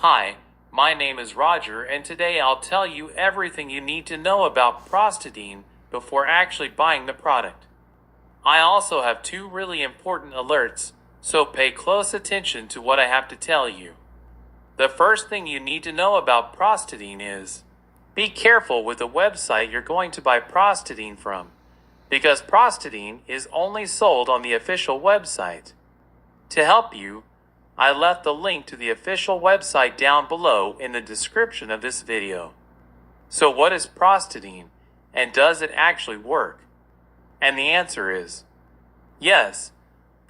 Hi, my name is Roger, and today I'll tell you everything you need to know about Prostadine before actually buying the product. I also have two really important alerts, so pay close attention to what I have to tell you. The first thing you need to know about Prostadine is, be careful with the website you're going to buy Prostadine from, because Prostadine is only sold on the official website. To help you, I left the link to the official website down below in the description of this video. So what is Prostadine, and does it actually work? And the answer is, yes,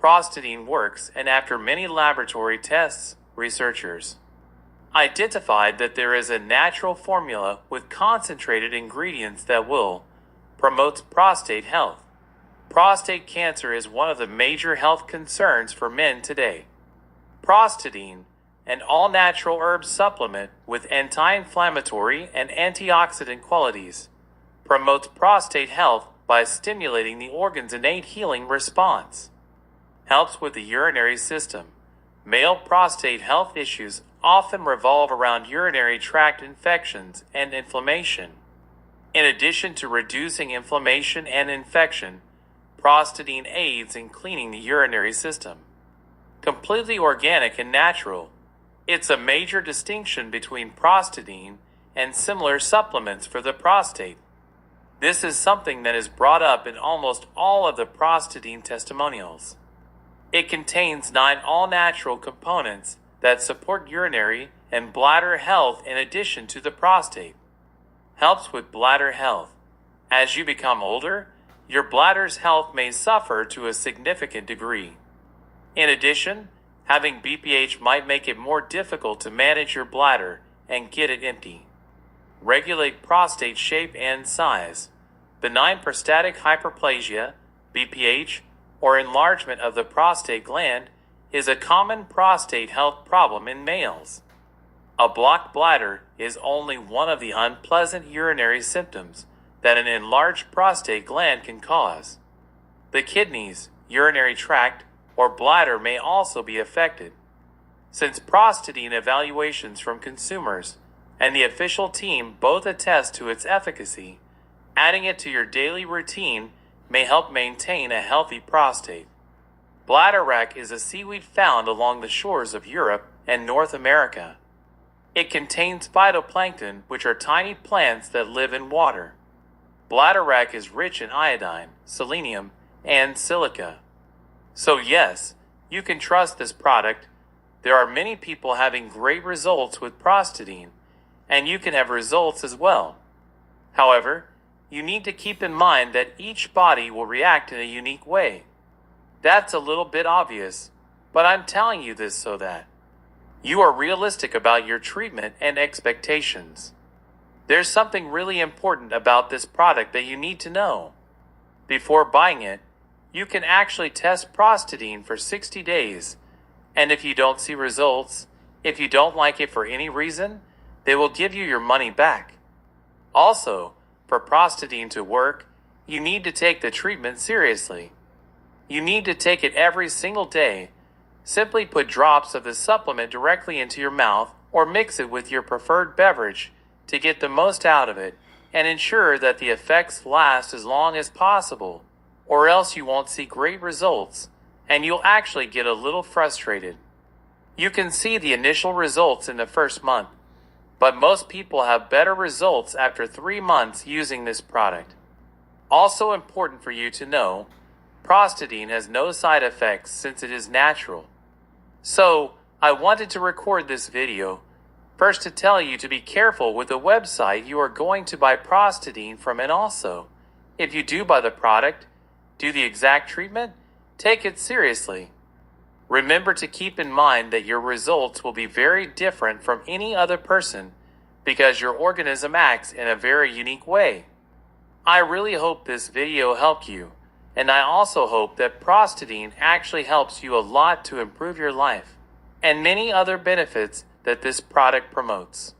Prostadine works, and after many laboratory tests, researchers identified that there is a natural formula with concentrated ingredients that will promote prostate health. Prostate cancer is one of the major health concerns for men today. Prostadine, an all-natural herb supplement with anti-inflammatory and antioxidant qualities, promotes prostate health by stimulating the organ's innate healing response. Helps with the urinary system. Male prostate health issues often revolve around urinary tract infections and inflammation. In addition to reducing inflammation and infection, Prostadine aids in cleaning the urinary system. Completely organic and natural. It's a major distinction between Prostadine and similar supplements for the prostate. This is something that is brought up in almost all of the Prostadine testimonials. It contains 9 all-natural components that support urinary and bladder health in addition to the prostate. Helps with bladder health. As you become older, your bladder's health may suffer to a significant degree. In addition, having BPH might make it more difficult to manage your bladder and get it empty. Regulate prostate shape and size. Benign prostatic hyperplasia, BPH, or enlargement of the prostate gland is a common prostate health problem in males. A blocked bladder is only one of the unpleasant urinary symptoms that an enlarged prostate gland can cause. The kidneys, urinary tract, or bladder may also be affected. Since Prostadine evaluations from consumers and the official team both attest to its efficacy, adding it to your daily routine may help maintain a healthy prostate. Bladderwrack is a seaweed found along the shores of Europe and North America. It contains phytoplankton, which are tiny plants that live in water. Bladderwrack is rich in iodine, selenium, and silica. So yes, you can trust this product. There are many people having great results with Prostadine, and you can have results as well. However, you need to keep in mind that each body will react in a unique way. That's a little bit obvious, but I'm telling you this so that you are realistic about your treatment and expectations. There's something really important about this product that you need to know. Before buying it, you can actually test Prostadine for 60 days, and if you don't see results, if you don't like it for any reason, they will give you your money back. Also, for Prostadine to work, you need to take the treatment seriously. You need to take it every single day. Simply put drops of the supplement directly into your mouth or mix it with your preferred beverage to get the most out of it and ensure that the effects last as long as possible, or else you won't see great results and you'll actually get a little frustrated. You can see the initial results in the first month, but most people have better results after 3 months using this product. Also important for you to know, Prostadine has no side effects since it is natural. So, I wanted to record this video, first to tell you to be careful with the website you are going to buy Prostadine from, and also, if you do buy the product, do the exact treatment, take it seriously. Remember to keep in mind that your results will be very different from any other person because your organism acts in a very unique way. I really hope this video helped you, and I also hope that Prostadine actually helps you a lot to improve your life and many other benefits that this product promotes.